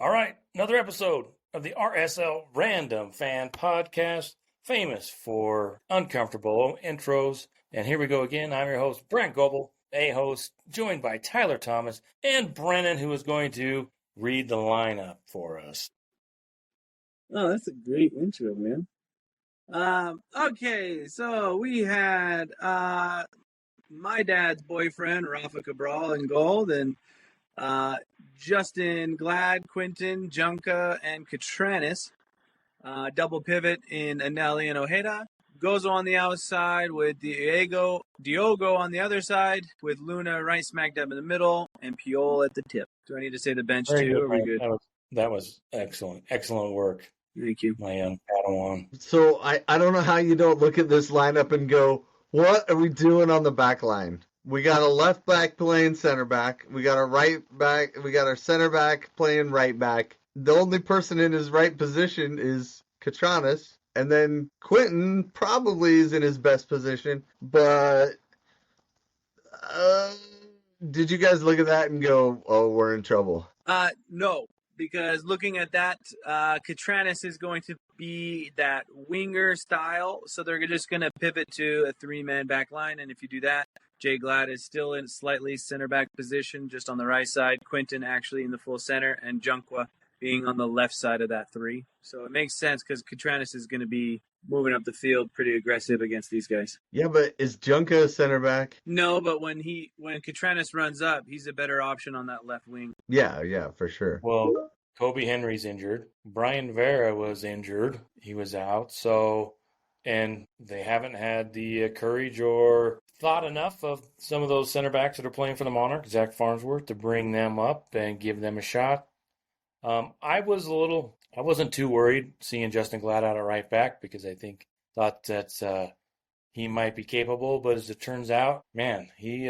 All right, another episode of the RSL Random Fan Podcast, famous for uncomfortable intros. And here we go again. I'm your host, Brent Goebel, a host, joined by Tyler Thomas and Brennan, who is going to read the lineup for us. Oh, that's a great intro, man. Okay, so we had my dad's boyfriend, Rafa Cabral, in goal, and Justin Glad, Quinton, Junca, and Catranis. Double pivot in Anelli and Ojeda. Gozo on the outside with Diogo on the other side, with Luna right smack dab in the middle, and Piol at the tip. Do I need to say the bench Very too? good, Are we good? That was excellent. Excellent work, Thank you. my young Padawan. So I don't know how you don't look at this lineup and go, what are we doing on the back line? We got a left back playing center back. We got a right back. We got our center back playing right back. The only person in his right position is Catranis. And then Quinton probably is in his best position. But did you guys look at that and go, oh, we're in trouble? No, because looking at that, Catranis is going to be that winger style. So they're just going to pivot to a three-man back line. And if you do that, Jay Glad is still in slightly center back position, just on the right side. Quinton actually in the full center, and Junqua being on the left side of that three. So it makes sense because Catranis is going to be moving up the field pretty aggressive against these guys. Yeah, but is Junca a center back? No, but when Catranis runs up, he's a better option on that left wing. Yeah, for sure. Well, Kobe Henry's injured. Brian Vera was injured. He was out. And they haven't had the courage or thought enough of some of those center backs that are playing for the Monarchs, Zach Farnsworth, to bring them up and give them a shot. I wasn't too worried seeing Justin Glad out at right back because I thought that he might be capable, but as it turns out, man, he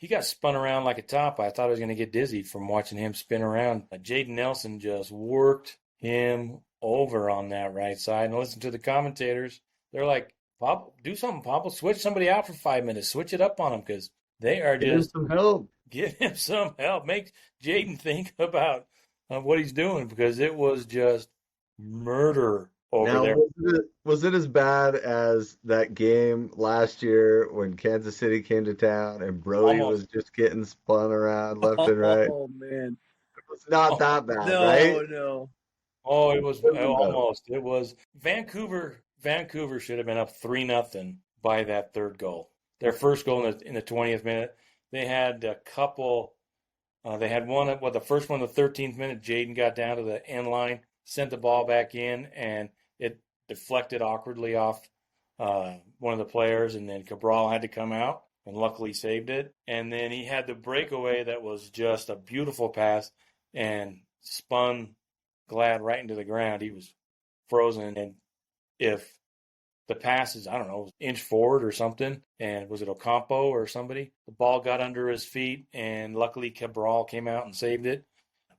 got spun around like a top. I thought I was going to get dizzy from watching him spin around. Jaden Nelson just worked him over on that right side. And listen to the commentators. They're like, Pablo, do something, Pablo. Switch somebody out for 5 minutes. Switch it up on him because they are Give him some help. Give him some help. Make Jaden think about what he's doing because it was just murder over there. Was it as bad as that game last year when Kansas City came to town and Brody was just getting spun around left and right? Oh, man. It was not that bad, no, right? No. Oh, it was almost. It was Vancouver. Vancouver should have been up 3-0 by that third goal. Their first goal in the 20th minute. They had a couple. They had one. The first one in the 13th minute. Jaden got down to the end line, sent the ball back in, and it deflected awkwardly off one of the players, and then Cabral had to come out and luckily saved it. And then he had the breakaway that was just a beautiful pass and spun Glad right into the ground. He was frozen, and if the pass is, I don't know, inch forward or something, and was it Ocampo or somebody? The ball got under his feet, and luckily Cabral came out and saved it.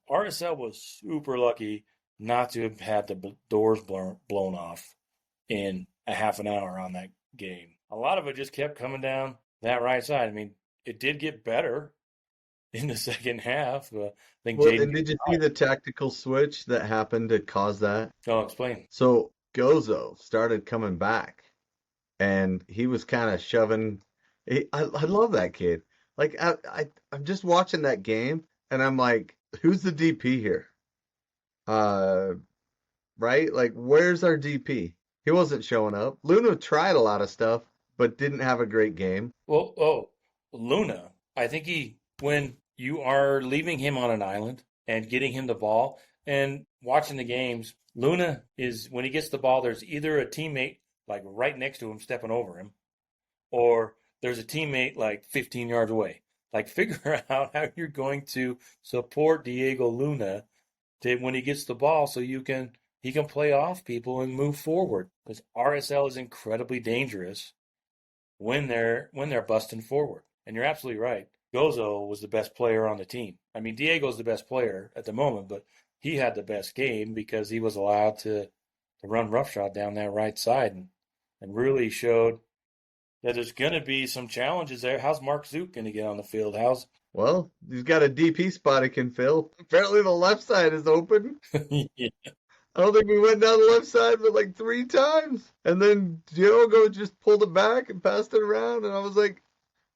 RSL was super lucky not to have had the doors blown off in a half an hour on that game. A lot of it just kept coming down that right side. I mean, it did get better in the second half. I think. Well, and did you see the tactical switch that happened to cause that? Oh, explain. So Gozo started coming back, and he was kind of shoving. I love that kid. Like I'm just watching that game, and I'm like, who's the DP here? Right? Like, where's our DP? He wasn't showing up. Luna tried a lot of stuff, but didn't have a great game. Well, Luna, I think when you are leaving him on an island and getting him the ball and watching the games, Luna is, when he gets the ball, there's either a teammate like right next to him stepping over him, or there's a teammate like 15 yards away. Like, figure out how you're going to support Diego Luna when he gets the ball so he can play off people and move forward. Because RSL is incredibly dangerous when they're busting forward. And you're absolutely right. Gozo was the best player on the team. I mean, Diego's the best player at the moment, but he had the best game because he was allowed to run roughshod down that right side and really showed that there's going to be some challenges there. How's Mark Zook going to get on the field? How's Well, he's got a DP spot he can fill. Apparently the left side is open. Yeah. I don't think we went down the left side but like 3 times. And then Diogo just pulled it back and passed it around. And I was like,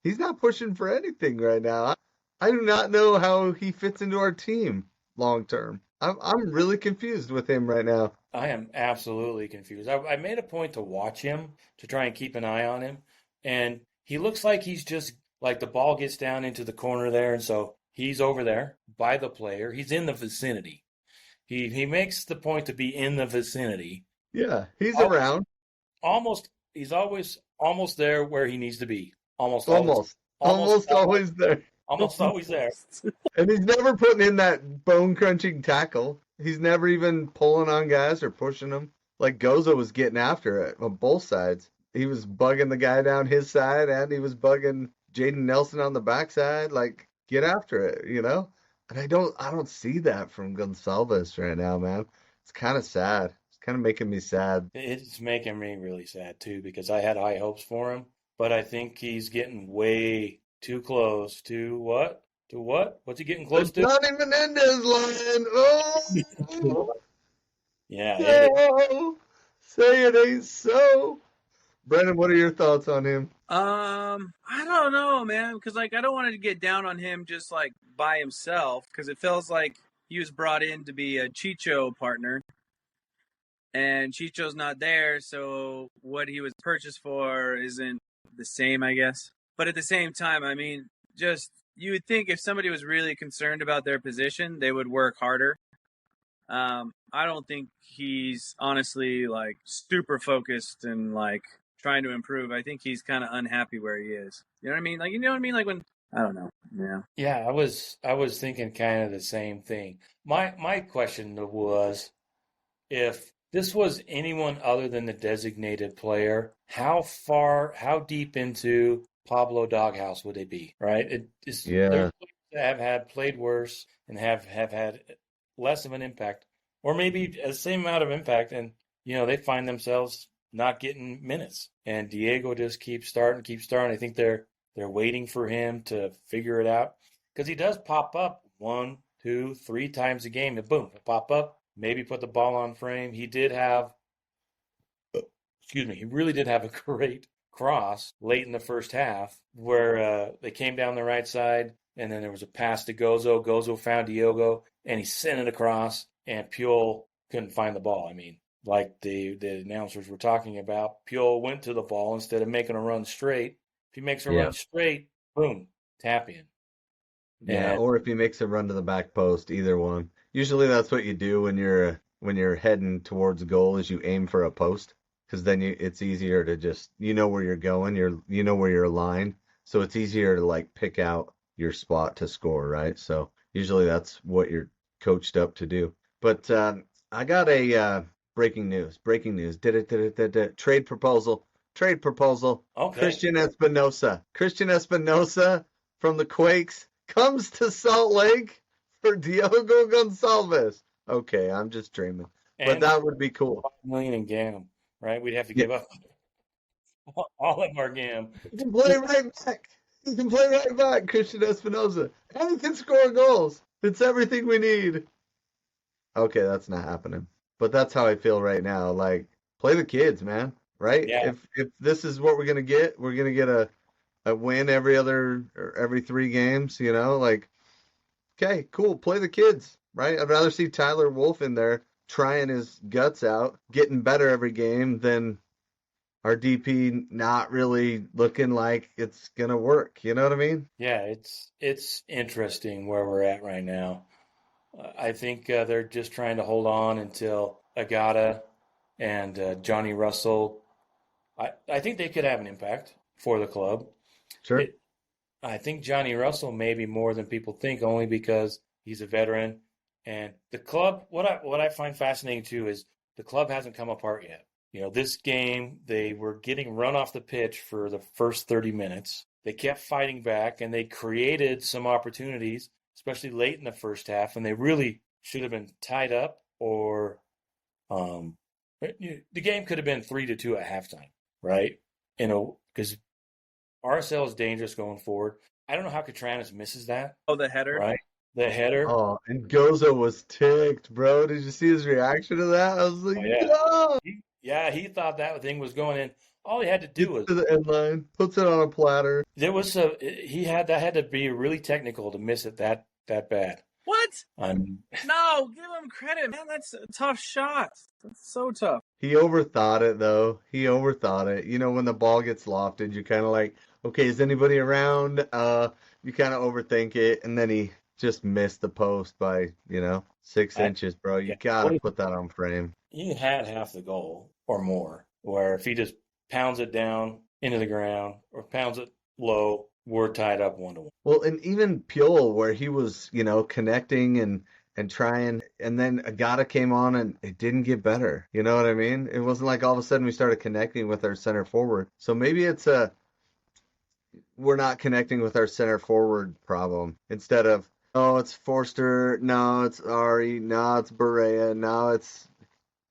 he's not pushing for anything right now. I do not know how he fits into our team long term. I'm really confused with him right now. I am absolutely confused. I made a point to watch him to try and keep an eye on him, and he looks like he's just like the ball gets down into the corner there, and so he's over there by the player. He's in the vicinity. He makes the point to be in the vicinity. Yeah, he's Al- around. Almost, he's always almost there where he needs to be. Almost always, Almost. Almost always there. almost always there. And he's never putting in that bone crunching tackle. He's never even pulling on guys or pushing them. Like Gozo was getting after it on both sides. He was bugging the guy down his side and he was bugging Jaden Nelson on the backside. Like, get after it, you know? And I don't see that from Gonçalves right now, man. It's kind of sad. It's kind of making me sad. It's making me really sad too because I had high hopes for him, but I think he's getting way too close to what? To what? What's he getting close The to? Johnny Menendez line. Oh, Yeah, no. Say it ain't so. Brennan, what are your thoughts on him? I don't know, man, because like I don't want to get down on him just like by himself, because it feels like he was brought in to be a Chicho partner, and Chicho's not there, so what he was purchased for isn't the same, I guess. But at the same time, I mean, just you would think if somebody was really concerned about their position, they would work harder. I don't think he's honestly like super focused and like trying to improve. I think he's kind of unhappy where he is. You know what I mean? Like, you know what I mean? Like when, I don't know. Yeah. yeah. I was thinking kind of the same thing. My question was, if this was anyone other than the designated player, how deep into Pablo Doghouse would they be? Right? There's Yeah. players that have had played worse and have had less of an impact, or maybe the same amount of impact, and they find themselves not getting minutes. And Diego just keeps starting. I think they're waiting for him to figure it out because he does pop up 1, 2, 3 times a game, and boom, pop up. Maybe put the ball on frame. He did have, he really did have a great cross late in the first half where they came down the right side, and then there was a pass to Gozo. Gozo found Diogo, and he sent it across, and Puyol couldn't find the ball. I mean, like the announcers were talking about, Puyol went to the ball instead of making a run straight. If he makes a run straight, boom, tap in. Yeah, And or if he makes a run to the back post, either one. Usually that's what you do when you're heading towards goal is you aim for a post because then it's easier to just where you're going, you know where you're aligned, so it's easier to like pick out your spot to score, right? So usually that's what you're coached up to do. But I got a breaking news. Did it. Trade proposal. okay, Christian Espinosa from the Quakes comes to Salt Lake for Diogo Gonçalves. Okay, I'm just dreaming, but and that would be cool. $5 million in GAM, right? We'd have to Yeah, give up all of our GAM. he can play right back. Christian Espinosa, and he can score goals. It's everything we need. Okay, that's not happening, but that's how I feel right now. Like, play the kids, man. Right? Yeah, If this is what we're gonna get a win every 3 games. Like, okay, cool, play the kids, right? I'd rather see Tyler Wolf in there trying his guts out, getting better every game than our DP not really looking like it's gonna work. You know what I mean? yeah, it's interesting where we're at right now. I think they're just trying to hold on until Agata and Johnny Russell. I think they could have an impact for the club. Sure. I think Johnny Russell maybe more than people think, only because he's a veteran. And the club, what I find fascinating too is the club hasn't come apart yet. This game, they were getting run off the pitch for the first 30 minutes. They kept fighting back, and they created some opportunities, especially late in the first half, and they really should have been tied up, or the game could have been 3-2 at halftime, right? Because RSL is dangerous going forward. I don't know how Catranis misses that. Oh, the header. Right, the header. Oh, and Gozo was ticked, bro. Did you see his reaction to that? I was like, no! He thought that thing was going in. All he had to do was to the end line, puts it on a platter. that had to be really technical to miss it that bad. What? No, give him credit, man. That's a tough shot. That's so tough. He overthought it, though. He overthought it. When the ball gets lofted, you're kind of like, okay, is anybody around? You kind of overthink it, and then he just missed the post by, 6 inches, bro. You gotta put that on frame. He had half the goal or more, where if he just pounds it down into the ground or pounds it low, we're tied up 1-1. Well, and even Pule, where he was, connecting and trying, and then Agata came on and it didn't get better. You know what I mean? It wasn't like all of a sudden we started connecting with our center forward. So maybe it's we're not connecting with our center forward problem instead of, oh, it's Forster, no, it's Ari, no, it's Berea, no, it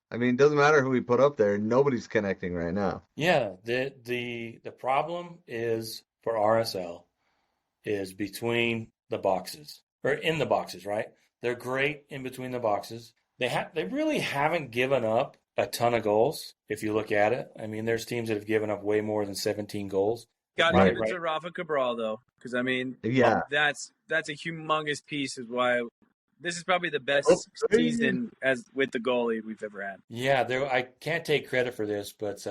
doesn't matter who we put up there. Nobody's connecting right now. Yeah, the problem is for RSL is between the boxes or in the boxes, right? They're great in between the boxes. They really haven't given up a ton of goals if you look at it. There's teams that have given up way more than 17 goals. Got to give it to Rafa Cabral though, because that's a humongous piece. Is why this is probably the best season with the goalie we've ever had. Yeah, I can't take credit for this, but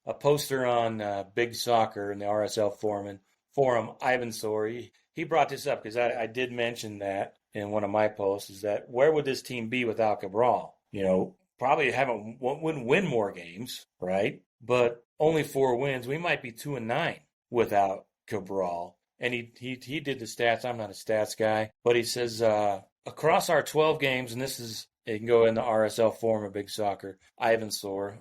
a poster on Big Soccer in the RSL forum, Ivan Sori, he brought this up because I did mention that in one of my posts, is that where would this team be without Cabral? Probably wouldn't win more games, right? But only 4 wins. We might be 2-9 without Cabral. And he did the stats. I'm not a stats guy, but he says across our 12 games, and you can go in the RSL forum of Big Soccer, Ivan Sor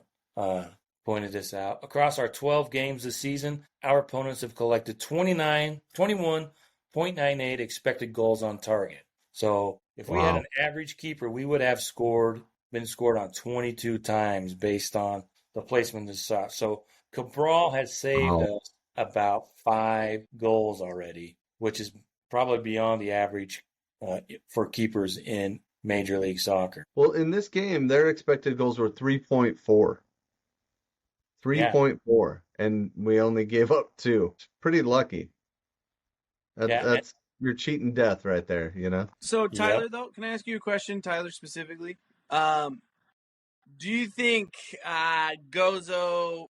pointed this out. Across our 12 games this season, our opponents have collected 21.98 expected goals on target. So if we had an average keeper, we would have been scored on 22 times based on the placement of the shot. So Cabral has saved us about 5 goals already, which is probably beyond the average for keepers in Major League Soccer. Well, in this game, their expected goals were 3.4. 3.4, and we only gave up 2. Pretty lucky. That's you're cheating death right there, So Tyler, though, can I ask you a question, Tyler specifically? Do you think Gozo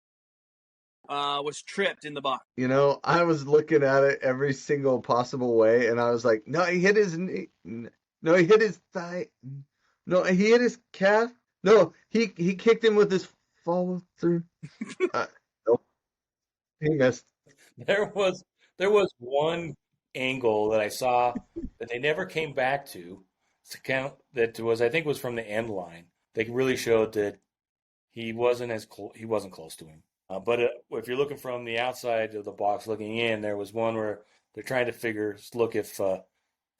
was tripped in the box? I was looking at it every single possible way, and I was like, no, he hit his knee. No, he hit his thigh. No, he hit his calf. No, he kicked him with his follow through. Nope. He missed. There was one angle that I saw that they never came back to count that was, I think, was from the end line. They really showed that he wasn't close to him. But if you're looking from the outside of the box looking in, there was one where they're trying to look if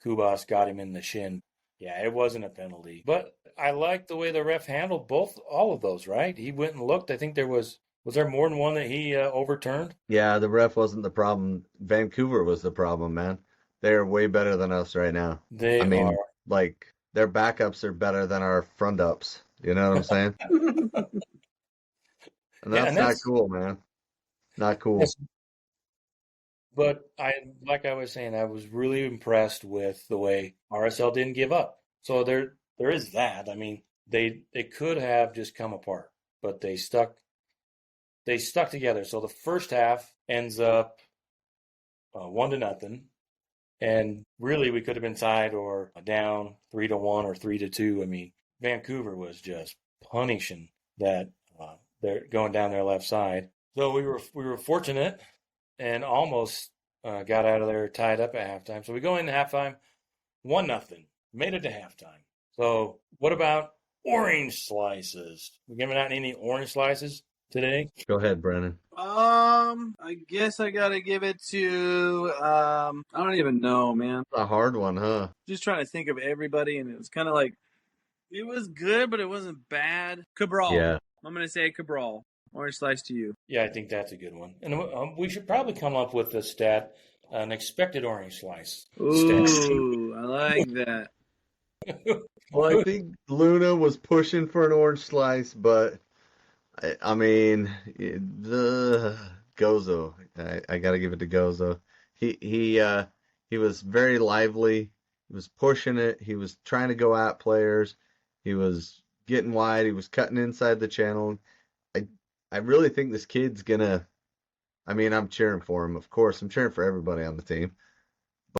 Kubas got him in the shin. Yeah, it wasn't a penalty. But I like the way the ref handled all of those, right? He went and looked. I think was there more than one that he overturned? Yeah, the ref wasn't the problem. Vancouver was the problem, man. They're way better than us right now. They are. Like, their backups are better than our front ups. You know what I'm saying? And that's not cool, man. Not cool. But like I was saying, I was really impressed with the way RSL didn't give up. So there is that. They could have just come apart, but they stuck together. So the first half ends up 1-0, and really we could have been tied or down 3-1 or 3-2. Vancouver was just punishing that. They're going down their left side. So we were fortunate and almost got out of there tied up at halftime. So we go into halftime, 1-0, made it to halftime. So what about orange slices? We giving out any orange slices today? Go ahead, Brennan. I guess I gotta give it to I don't even know, man. A hard one, huh? Just trying to think of everybody, and it was kind of like it was good, but it wasn't bad. Cabral. Yeah. I'm gonna say Cabral. Orange slice to you. Yeah, I think that's a good one. And we should probably come up with a stat an expected orange slice. Ooh, I like that. Well, I think Luna was pushing for an orange slice, but I mean, the Gozo. I got to give it to Gozo. He was very lively. He was pushing it. He was trying to go at players. He was getting wide. He was cutting inside the channel. I I really think this kid's gonna. I mean, I'm cheering for him, of course. I'm cheering for everybody on the team.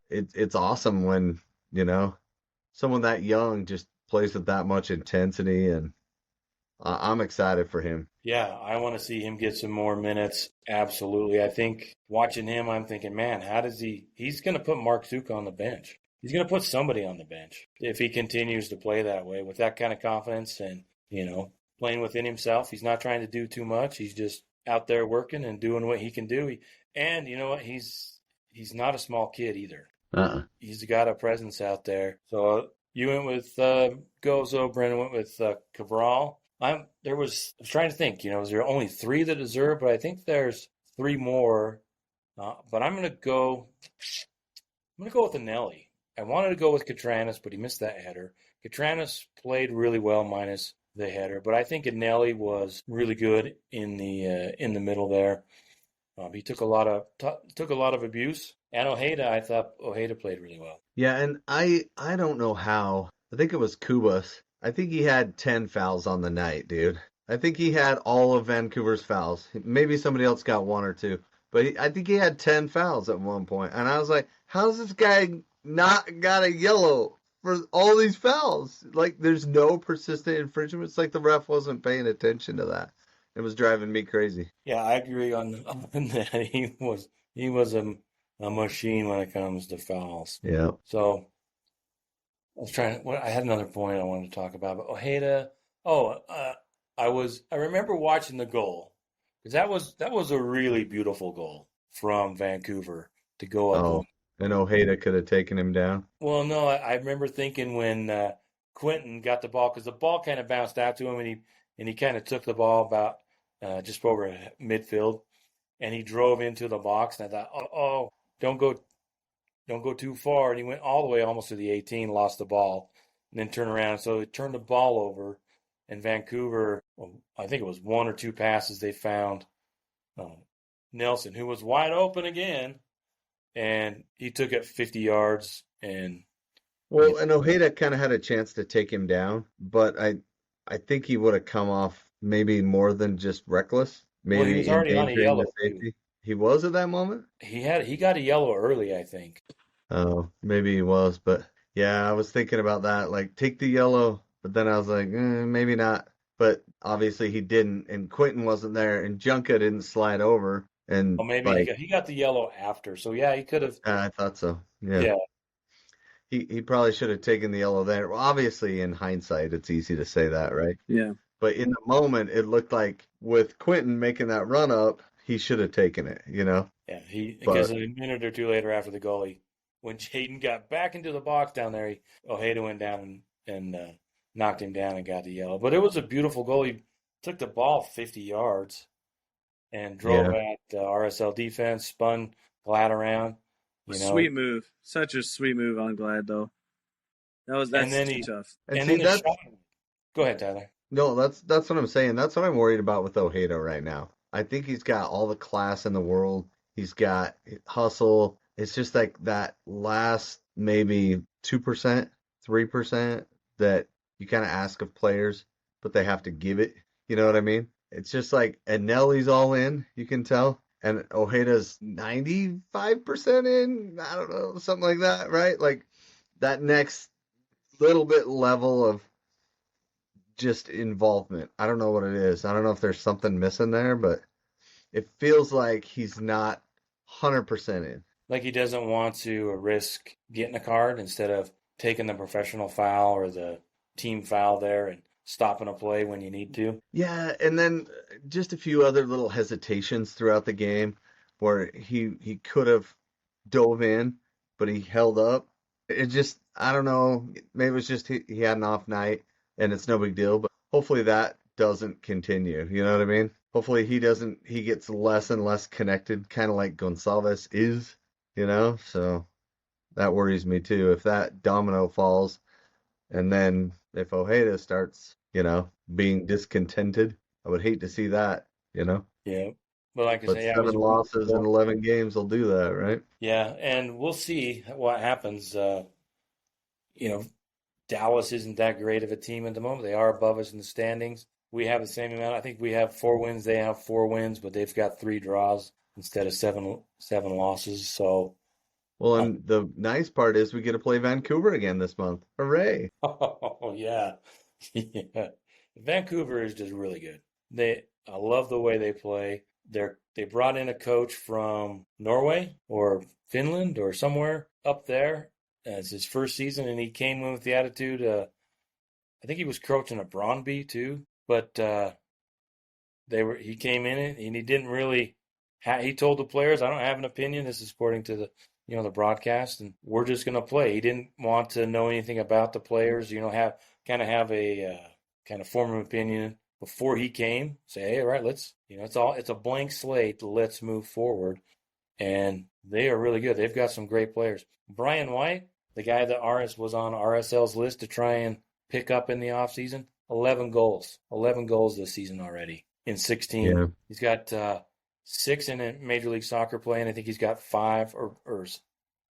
It's awesome when you know someone that young just plays with that much intensity, and I'm excited for him. Yeah, I want to see him get some more minutes. Absolutely. I think watching him, I'm thinking, man, how does he's going to put Mark Zuka on the bench. He's going to put somebody on the bench if he continues to play that way with that kind of confidence and, playing within himself. He's not trying to do too much. He's just out there working and doing what he can do. And you know what? He's not a small kid either. He's got a presence out there. So you went with Gozo, Brennan went with Cabral. I was trying to think, is there only 3 that deserve, but I think there's 3 more. But I'm gonna go with Anelli. I wanted to go with Catranis, but he missed that header. Catranis played really well minus the header, but I think Anelli was really good in the middle there. He took a lot of abuse. And Ojeda, I thought Ojeda played really well. Yeah, and I don't know how. I think it was Kubas. I think he had 10 fouls on the night, dude. I think he had all of Vancouver's fouls. Maybe somebody else got 1 or 2, but I think he had 10 fouls at one point. And I was like, how's this guy not got a yellow for all these fouls? Like, there's no persistent infringement. It's like the ref wasn't paying attention to that. It was driving me crazy. Yeah, I agree on that. He was a machine when it comes to fouls. Yeah. So I had another point I wanted to talk about, but Ojeda. I remember watching the goal because that was a really beautiful goal from Vancouver to go up. Oh, and Ojeda could have taken him down. Well, no, I remember thinking when Quentin got the ball because the ball kind of bounced out to him and he kind of took the ball about just over midfield and he drove into the box and I thought, don't go too far. And he went all the way almost to the 18, lost the ball, and then turned around. So he turned the ball over, and Vancouver, I think it was 1 or 2 passes, they found Nelson, who was wide open again, and he took it 50 yards. And Ojeda kind of had a chance to take him down, but I think he would have come off maybe more than just reckless. Maybe he was already on a yellow. He was at that moment? He got a yellow early, I think. Oh, maybe he was, but yeah, I was thinking about that. Like, take the yellow, but then I was like, maybe not. But obviously he didn't, and Quentin wasn't there, and Junka didn't slide over. And maybe he got the yellow after. So yeah, he could have. I thought so. Yeah. He probably should have taken the yellow there. Well, obviously, in hindsight, it's easy to say that, right? Yeah. But in the moment, it looked like with Quentin making that run up, he should have taken it, Yeah, because a minute or 2 later after the goal, when Jaden got back into the box down there, Ojeda went down and knocked him down and got the yellow. But it was a beautiful goal. He took the ball 50 yards and drove at RSL defense, spun Glad around. Sweet move. Such a sweet move on Glad, though. That's too tough. And then Go ahead, Tyler. No, that's what I'm saying. That's what I'm worried about with Ojeda right now. I think he's got all the class in the world. He's got hustle. It's just like that last maybe 2%, 3% that you kind of ask of players, but they have to give it. You know what I mean? It's just like Anelli's all in, you can tell. And Ojeda's 95% in. I don't know, something like that, right? Like that next little bit level of just involvement. I don't know what it is. I don't know if there's something missing there, but it feels like he's not 100% in. Like he doesn't want to risk getting a card instead of taking the professional foul or the team foul there and stopping a play when you need to. Yeah, and then just a few other little hesitations throughout the game where he could have dove in, but he held up. It just, I don't know, maybe it was just he had an off night. And it's no big deal, but hopefully that doesn't continue. You know what I mean? Hopefully he gets less and less connected, kind of like Gonçalves is. So that worries me too. If that domino falls, and then if Ojeda starts, being discontented, I would hate to see that, Yeah. But like I But say, yeah, it was 7 losses in 11 games will do that, right? yeah, and we'll see what happens. You know, Dallas isn't that great of a team at the moment. They are above us in the standings. We have the same amount. I think we have 4 wins. They have 4 wins, but they've got 3 draws instead of seven losses. So, Well, and the nice part is we get to play Vancouver again this month. Hooray! oh yeah, yeah. Vancouver is just really good. I love the way they play. They brought in a coach from Norway or Finland or somewhere up there as his first season, and he came in with the attitude. I think he was coaching a Brøndby too, but he came in it and he didn't really. He told the players, "I don't have an opinion. This is according to the broadcast, and we're just going to play." He didn't want to know anything about the players. Have a kind of form of opinion before he came. Say, hey, all right, let's. It's a blank slate. Let's move forward, and they are really good. They've got some great players. Brian White, the guy that was on RSL's list to try and pick up in the offseason, 11 goals. 11 goals this season already in 16. Yeah. He's got 6 in a Major League Soccer play, and I think he's got 5 or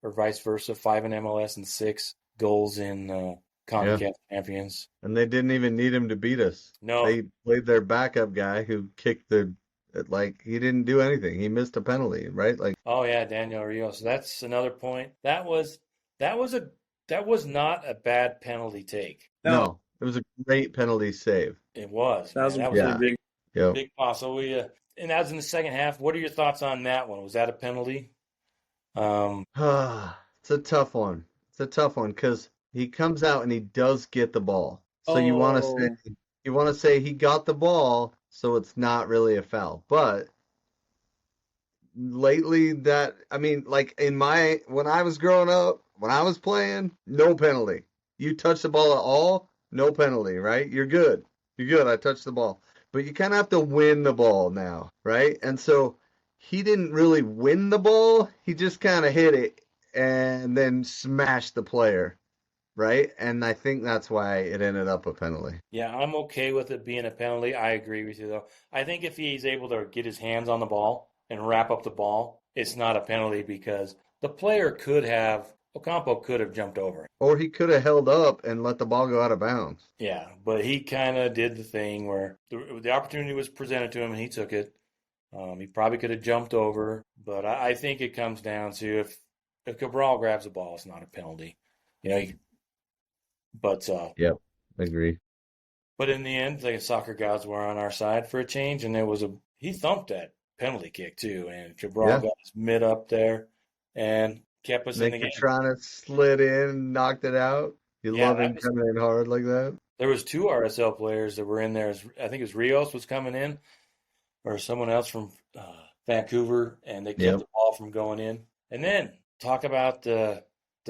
vice versa, 5 in MLS and 6 goals in CONCACAF Champions. And they didn't even need him to beat us. No. They played their backup guy who kicked he didn't do anything. He missed a penalty, right? Oh yeah, Daniel Rios. That's another point. That was not a bad penalty take. No, it was a great penalty save. It was. That was a big pass. So and that was in the second half. What are your thoughts on that one? Was that a penalty? It's a tough one. It's a tough one because he comes out and he does get the ball. So you want to say he got the ball, so it's not really a foul. But lately when I was growing up, when I was playing, no penalty. You touch the ball at all, no penalty, right? You're good. I touched the ball. But you kind of have to win the ball now, right? And so he didn't really win the ball. He just kind of hit it and then smashed the player, right? And I think that's why it ended up a penalty. Yeah, I'm okay with it being a penalty. I agree with you, though. I think if he's able to get his hands on the ball and wrap up the ball, it's not a penalty because the player Ocampo could have jumped over it. Or he could have held up and let the ball go out of bounds. Yeah, but he kind of did the thing where the opportunity was presented to him and he took it. He probably could have jumped over, but I think it comes down to if Cabral grabs the ball, it's not a penalty. Yep, agree. But in the end, the soccer gods were on our side for a change, and he thumped that penalty kick too, and Cabral got his mid up there and kept us in the game. Catrona slid in, knocked it out. You love him coming in hard like that. There was 2 RSL players that were in there. I think it was Rios was coming in, or someone else from Vancouver, and they kept the ball from going in. And then talk about the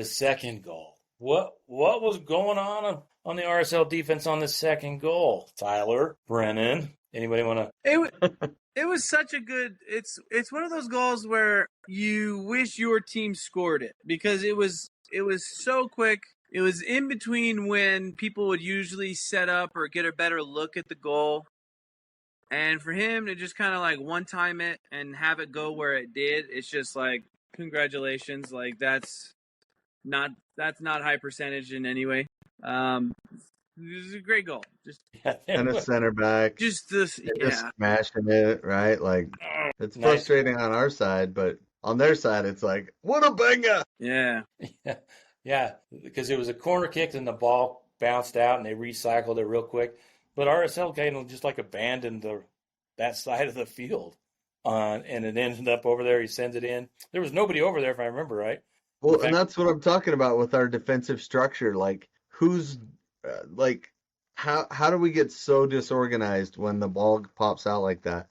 second goal. What was going on the RSL defense on the second goal? Tyler, Brennan, anybody want to? It was such a good. It's one of those goals where you wish your team scored it because it was so quick. It was in between when people would usually set up or get a better look at the goal. And for him to just kind of one-time it and have it go where it did, it's just congratulations. That's not high percentage in any way. This is a great goal. And a center back. Just smashing it, right? It's frustrating on our side, but on their side, it's what a banger! Yeah. Yeah, because it was a corner kick and the ball bounced out and they recycled it real quick. But RSL kind of just abandoned that side of the field, and it ended up over there. He sends it in. There was nobody over there, if I remember right. Well, and that's what I'm talking about with our defensive structure. Who's how do we get so disorganized when the ball pops out like that?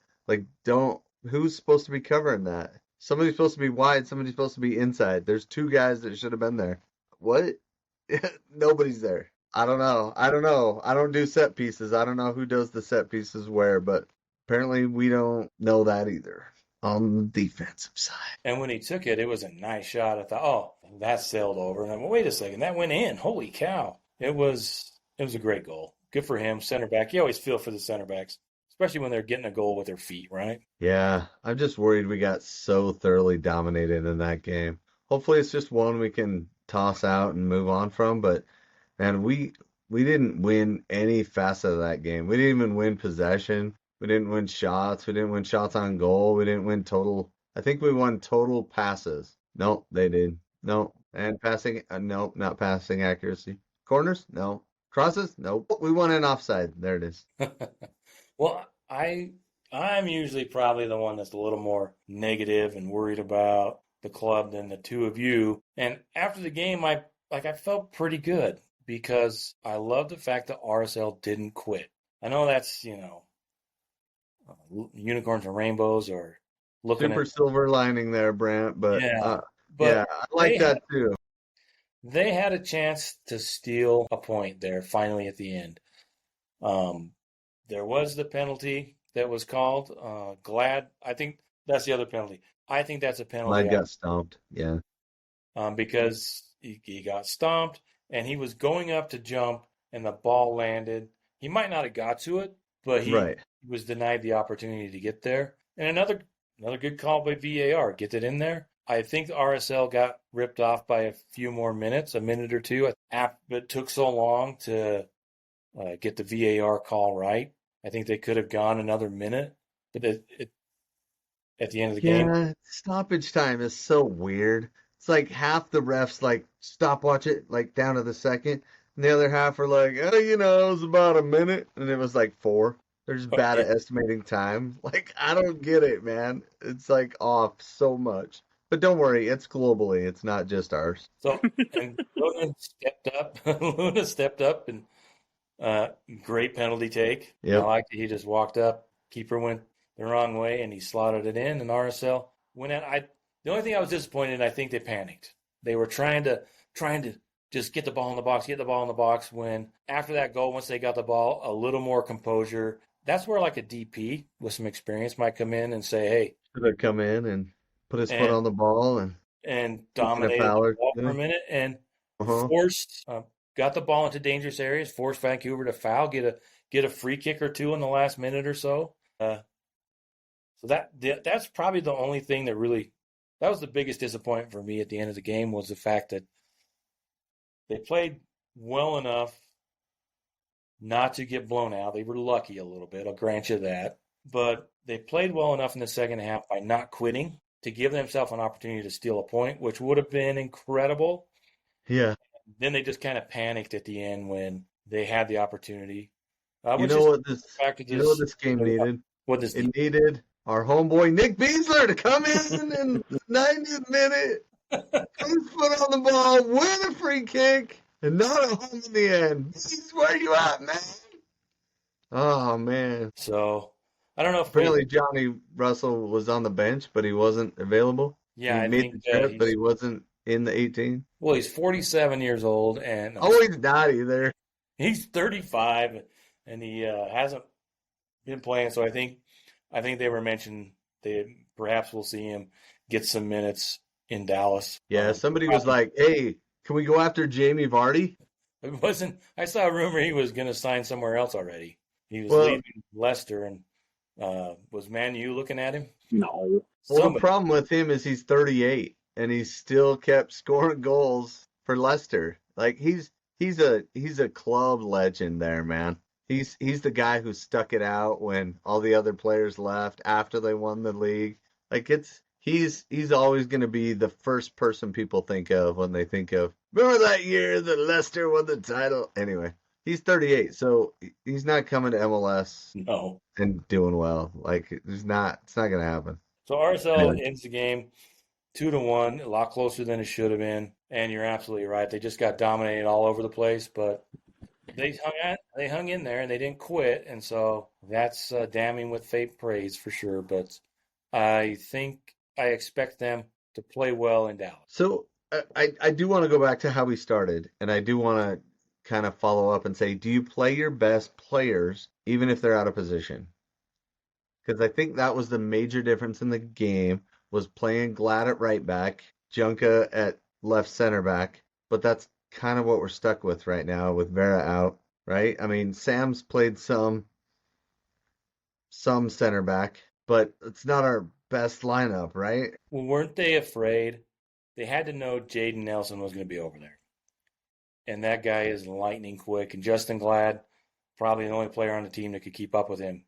Who's supposed to be covering that? Somebody's supposed to be wide. Somebody's supposed to be inside. There's 2 guys that should have been there. What? Nobody's there. I don't know. I don't do set pieces. I don't know who does the set pieces where, but apparently we don't know that either. on the defensive side. And when he took it, it was a nice shot. I thought, oh, that sailed over. And I went, wait a second, that went in. Holy cow. It was a great goal. Good for him. Center back. You always feel for the center backs, especially when they're getting a goal with their feet, right? Yeah, I'm just worried we got so thoroughly dominated in that game. Hopefully it's just one we can toss out and move on from, but man, we didn't win any facet of that game. We didn't even win possession. We didn't win shots. We didn't win shots on goal. We didn't win total. I think we won total passes. No, they did. No. And passing, no, not passing accuracy. Corners? No. Crosses? No. We won in offside. There it is. Well, I'm usually probably the one that's a little more negative and worried about the club than the two of you. And after the game, I felt pretty good because I love the fact that RSL didn't quit. I know that's, unicorns and rainbows or looking Super at silver lining there, Brandt, but but I like that too. they had a chance to steal a point there finally at the end. There was the penalty that was called. I think that's the other penalty. I think that's a penalty. Mine got stomped. Yeah. Because he got stomped and he was going up to jump and the ball landed. He might not have got to it, but he was denied the opportunity to get there. And another good call by VAR. Get it in there. I think the RSL got ripped off by a few more minutes, a minute or two. It took so long to get the VAR call right. I think they could have gone another minute, but at the end of the game. Yeah, stoppage time is so weird. It's like half the refs like stopwatch it like down to the second, and the other half are like, oh, it was about a minute, and it was like 4. They're just bad at estimating time. Like, I don't get it, man. It's like off so much. But don't worry, it's globally. It's not just ours. So, and Luna stepped up and great penalty take. Yep. I liked it. He just walked up. Keeper went the wrong way, and he slotted it in, and RSL went out. The only thing I was disappointed in, I think they panicked. They were trying to just get the ball in the box, when after that goal, once they got the ball, a little more composure. That's where like a DP with some experience might come in and say, hey. Should have come in and put his foot on the ball and dominated the ball for a minute and forced got the ball into dangerous areas, forced Vancouver to foul, get a free kick or two in the last minute or so. So that's probably the only thing that was the biggest disappointment for me at the end of the game, was the fact that they played well enough not to get blown out. They were lucky a little bit, I'll grant you that. But they played well enough in the second half by not quitting to give themselves an opportunity to steal a point, which would have been incredible. Yeah. Then they just kind of panicked at the end when they had the opportunity. You know what this game needed? It needed our homeboy Nick Beasler to come in the 90th minute, put his foot on the ball, win a free kick, and not at home in the end. Beast, where you at, man? Oh, man. So, I don't know if apparently Johnny Russell was on the bench, but he wasn't available. Yeah, he made the trip, but he wasn't in the 18. Well, he's 47 years old, and he's not either. He's 35, and he hasn't been playing. So I think they were mentioning perhaps we'll see him get some minutes in Dallas. Yeah, somebody was like, "Hey, can we go after Jamie Vardy?" It wasn't. I saw a rumor he was going to sign somewhere else already. He was leaving Leicester, and was Man U looking at him? No. Well, the problem with him is he's 38, and he's still kept scoring goals for Leicester. Like he's a club legend there, man. He's the guy who stuck it out when all the other players left after they won the league. Like he's always going to be the first person people think of when they think of, remember that year that Leicester won the title? Anyway, he's 38, so he's not coming to MLS and doing well. Like it's not going to happen. So RSL ends the game 2-1, a lot closer than it should have been. And you're absolutely right. They just got dominated all over the place, but they hung in there and they didn't quit. And so that's damning with faint praise for sure. But I expect them to play well in Dallas. So I do want to go back to how we started, and I do want to kind of follow up and say, do you play your best players even if they're out of position? because I think that was the major difference in the game was playing Glad at right back, Junka at left center back. But that's kind of what we're stuck with right now with Vera out, right? I mean, Sam's played some center back, but it's not our best lineup, right? Well, weren't they afraid? They had to know Jaden Nelson was going to be over there. And that guy is lightning quick. And Justin Glad, probably the only player on the team that could keep up with him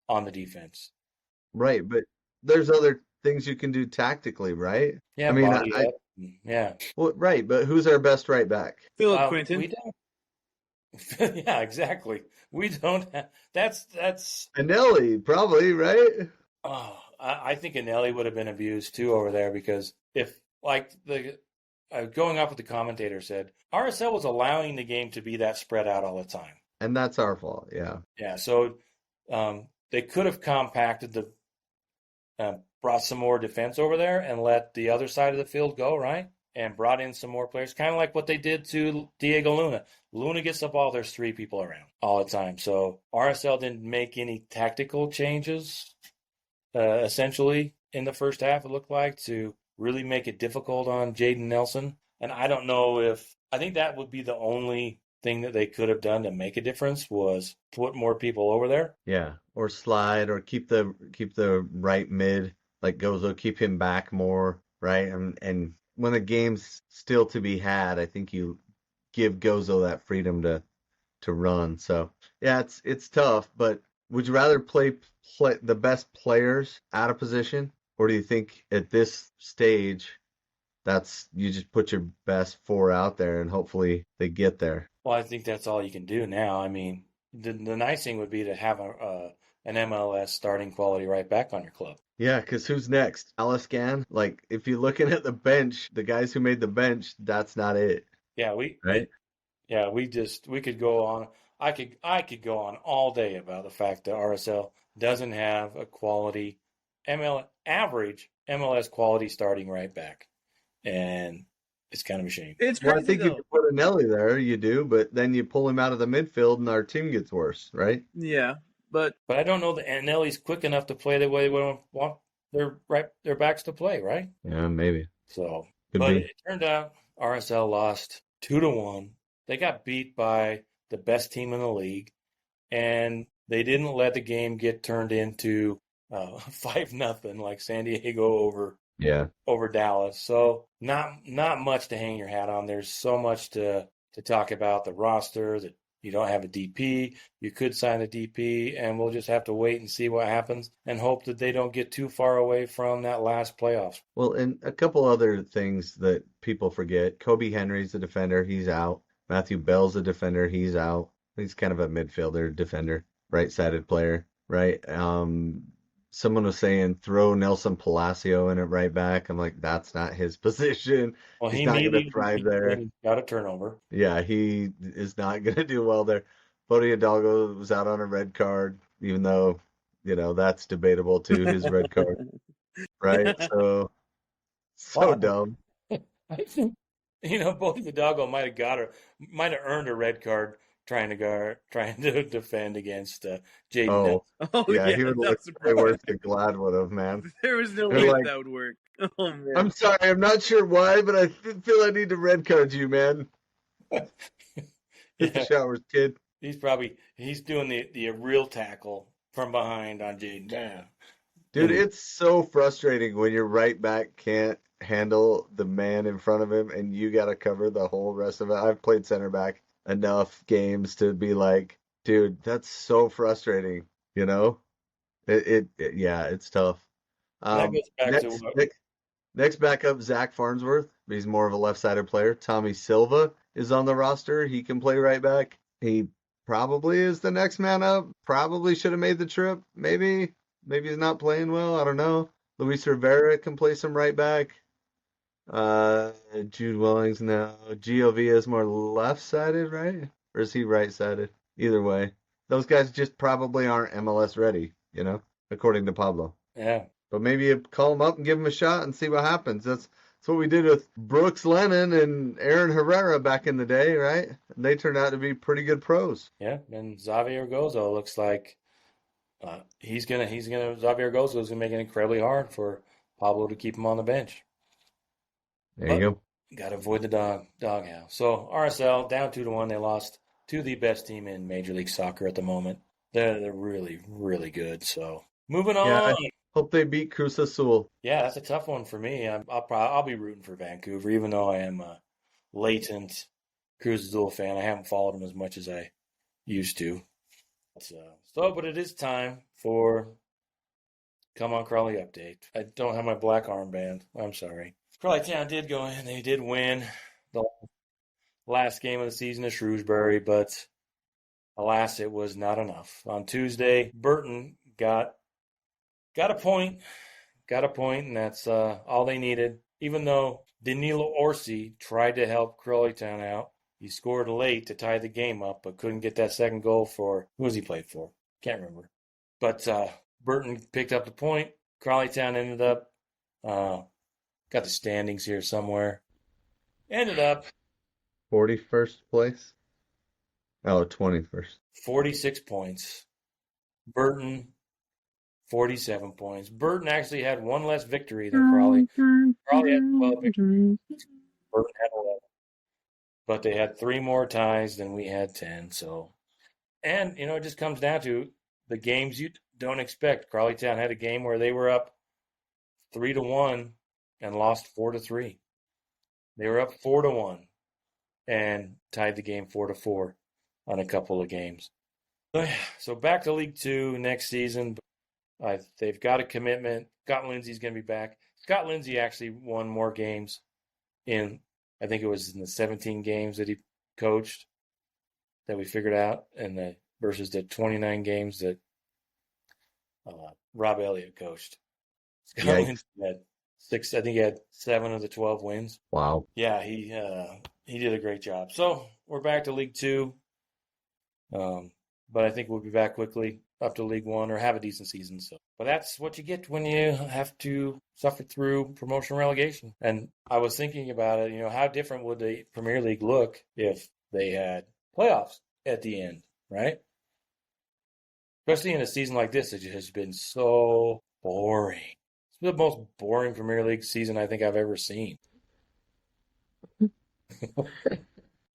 on the defense. Right, but there's other things you can do tactically, right? Yeah, I mean, body up. Yeah. well, right, but who's our best right back? Philip Quinton. We don't. Yeah, exactly. We don't have. That's. Anelli, probably, right? Oh, I think Anelli would have been abused too over there because if like the going off what the commentator said, RSL was allowing the game to be that spread out all the time. And that's our fault, yeah. Yeah, so they could have compacted brought some more defense over there and let the other side of the field go, right? And brought in some more players, kind of like what they did to Diego Luna. Luna gets the ball, there's 3 people around all the time. So RSL didn't make any tactical changes, essentially, in the first half, it looked like, to really make it difficult on Jaden Nelson. And I don't know I think that would be the only thing that they could have done to make a difference was put more people over there. Yeah, or slide, or keep the right mid, like Gozo, keep him back more, right? And when the game's still to be had, I think you give Gozo that freedom to run. So yeah, it's tough, but would you rather play the best players out of position, or do you think at this stage you just put your best 4 out there and hopefully they get there? Well, I think that's all you can do now. I mean, the nice thing would be to have an MLS starting quality right back on your club. Yeah, because who's next? Alice Gann? Like, if you're looking at the bench, the guys who made the bench, that's not it. Yeah, right? We could go on. I could go on all day about the fact that RSL doesn't have a quality average MLS quality starting right back, and it's kind of a shame. It's crazy. Well, I think though. if you put Anelli there, you do, but then you pull him out of the midfield and our team gets worse, right? Yeah, but I don't know that Anelli's quick enough to play the way we want their backs to play, right? Yeah, maybe. So, Could but be. it turned out RSL lost 2-1. They got beat by the best team in the league, and they didn't let the game get turned into 5-0 like San Diego over Dallas. So not much to hang your hat on. There's so much to talk about the roster that you don't have a DP. You could sign a DP, and we'll just have to wait and see what happens and hope that they don't get too far away from that last playoffs. Well, and a couple other things that people forget. Kobe Henry's a defender. He's out. Matthew Bell's a defender. He's out. He's kind of a midfielder, defender, right-sided player, right? Someone was saying throw Nelson Palacio in at right back. I'm like, that's not his position. Well, He's not going to thrive there. Got a turnover. Yeah, he is not going to do well there. Bodie Hidalgo was out on a red card, even though, that's debatable too, his red card. Right? So dumb. I think, Bodie Hidalgo might have earned a red card trying to defend against Jaden Nelson. Oh, yeah, he would look way worse than Glad would have, man. There was no way that would work. Oh, man. I'm sorry, I'm not sure why, but I feel I need to red card you, man. Hit the showers, kid. He's doing the real tackle from behind on Jaden. Damn. Dude, it's so frustrating when your right back can't handle the man in front of him and you got to cover the whole rest of it. I've played center back enough games to be like, dude, that's so frustrating, it's tough. That goes back Next backup, Zach Farnsworth. He's more of a left-sided player. Tommy Silva is on the roster. He can play right back. He probably is the next man up. Probably should have made the trip. Maybe he's not playing well. I don't know. Luis Rivera can play some right back. Jude Wellings now. Gio Villa is more left-sided, right? Or is he right-sided? Either way. Those guys just probably aren't MLS ready, according to Pablo. Yeah. But maybe you call them up and give them a shot and see what happens. That's what we did with Brooks Lennon and Aaron Herrera back in the day, right? And they turned out to be pretty good pros. Yeah, and Xavier Gozo looks like Xavier Gozo is gonna make it incredibly hard for Pablo to keep him on the bench. There you go. Got to avoid the doghouse. So RSL down 2-1. They lost to the best team in Major League Soccer at the moment. They're really, really good. So moving on. Yeah, I hope they beat Cruz Azul. Yeah, that's a tough one for me. I'll be rooting for Vancouver, even though I am a latent Cruz Azul fan. I haven't followed them as much as I used to. But it is time for Come On Crawley update. I don't have my black armband. I'm sorry. Crawley Town did go in. They did win the last game of the season at Shrewsbury, but alas, it was not enough. On Tuesday, Burton got a point, and that's all they needed. Even though Danilo Orsi tried to help Crawley Town out, he scored late to tie the game up, but couldn't get that second goal for who was he played for? Can't remember. But Burton picked up the point. Crawley Town ended up got the standings here somewhere. Ended up 41st place. Oh, 21st. 46 points. Burton 47 points. Burton actually had one less victory than Crawley. Crawley had 12 victories. Burton had 11. But they had 3 more ties than we had 10. So, and, it just comes down to the games you don't expect. Crawley Town had a game where they were up 3-1 and lost 4-3. They were up 4-1 and tied the game 4-4 on a couple of games. So back to League Two next season. They've got a commitment. Scott Lindsay's going to be back. Scott Lindsay actually won more games I think it was in the 17 games that he coached that we figured out, versus the 29 games that Rob Elliott coached. Scott Lindsay had 6. I think he had 7 of the 12 wins. Wow. Yeah, he did a great job. So we're back to League Two, but I think we'll be back quickly up to League One or have a decent season. But that's what you get when you have to suffer through promotion relegation. And I was thinking about it. How different would the Premier League look if they had playoffs at the end, right? Especially in a season like this, it has been so boring. It's the most boring Premier League season I think I've ever seen.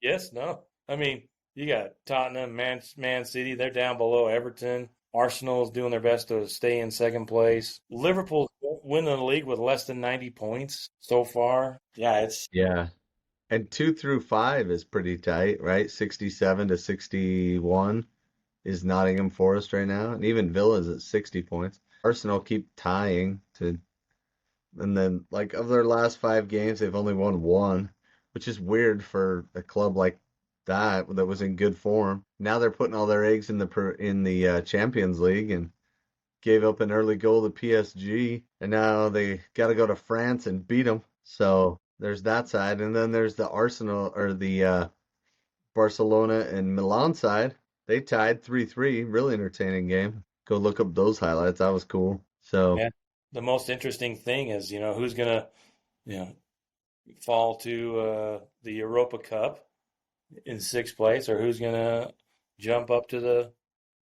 Yes, no. I mean, you got Tottenham, Man City, they're down below Everton. Arsenal is doing their best to stay in second place. Liverpool's winning the league with less than 90 points so far. Yeah. And 2 through 5 is pretty tight, right? 67 to 61 is Nottingham Forest right now. And even Villa's at 60 points. Arsenal keep tying and then of their last 5 games, they've only won 1, which is weird for a club like that was in good form. Now they're putting all their eggs in the Champions League and gave up an early goal to PSG, and now they got to go to France and beat them. So there's that side, and then there's the Arsenal or the Barcelona and Milan side. They tied 3-3. Really entertaining game. Go look up those highlights. That was cool. So yeah. The most interesting thing is who's gonna fall to the Europa Cup in 6th place, or who's going to jump up to the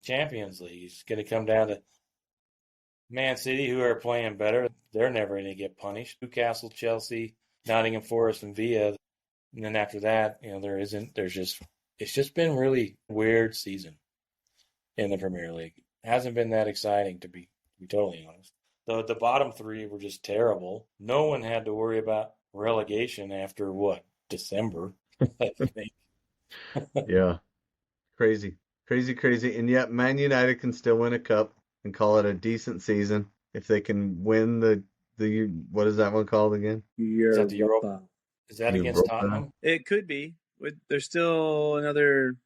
Champions League. It's going to come down to Man City, who are playing better. They're never going to get punished. Newcastle, Chelsea, Nottingham Forest, and Villa. And then after that, it's just been really weird season in the Premier League. It hasn't been that exciting, to be totally honest. The bottom 3 were just terrible. No one had to worry about relegation after December, I think. Yeah. Crazy. And yet Man United can still win a cup and call it a decent season if they can win the what is that one called again? Is that the Europa? Is that against Tottenham? It could be. There's still another.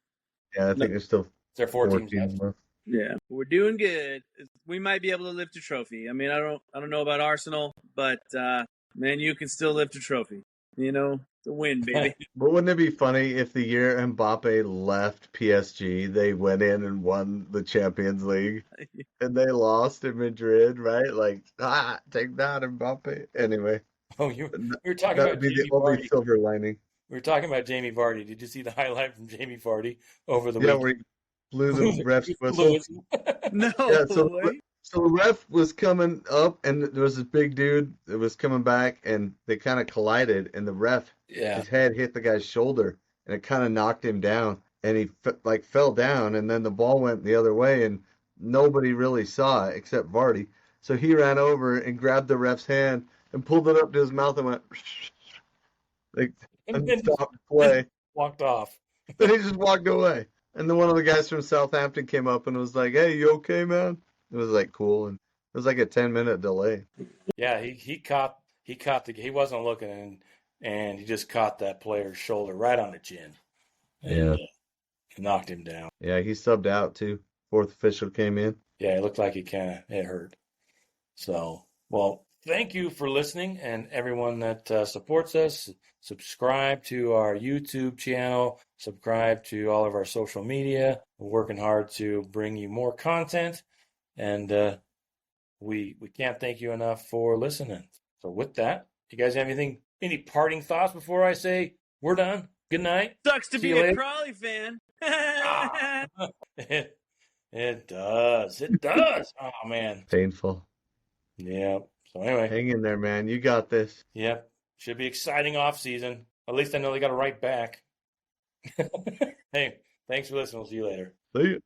Yeah, I think there's still. There are 4 teams left. Yeah, we're doing good. We might be able to lift a trophy. I mean, I don't know about Arsenal, but Man U can still lift a trophy. It's a win, baby. But wouldn't it be funny if the year Mbappe left PSG, they went in and won the Champions League, and they lost in Madrid, right? Take that, Mbappe. Anyway. Oh, you were talking that about would be Jamie the only Vardy. silver lining. We were talking about Jamie Vardy. Did you see the highlight from Jamie Vardy over the Yeah, weekend? where he blew the ref's whistle. No Yeah, way. so the ref was coming up, and there was this big dude that was coming back, and they kind of collided, and the ref, Yeah. his head hit the guy's shoulder, and it kind of knocked him down, and he fell down, and then the ball went the other way, and nobody really saw it except Vardy. So he ran over and grabbed the ref's hand and pulled it up to his mouth and went like And and stopped play. walked off. Then he just walked away. And then one of the guys from Southampton came up and was like, "Hey, you okay, man?" It was like cool, and it was like a 10-minute delay. Yeah, he wasn't looking, and he just caught that player's shoulder right on the chin. And, knocked him down. Yeah, he subbed out too. Fourth official came in. Yeah, it looked like it hurt. So, well, thank you for listening, and everyone that supports us. Subscribe to our YouTube channel. Subscribe to all of our social media. We're working hard to bring you more content, and we can't thank you enough for listening. So, with that, you guys have any parting thoughts before I say we're done? Good night. Sucks to be a Crawley fan. It does. It does. Oh, man. Painful. Yeah. So anyway. Hang in there, man. You got this. Yep. Should be exciting off season. At least I know they got a right back. Hey, thanks for listening. We'll see you later. See you.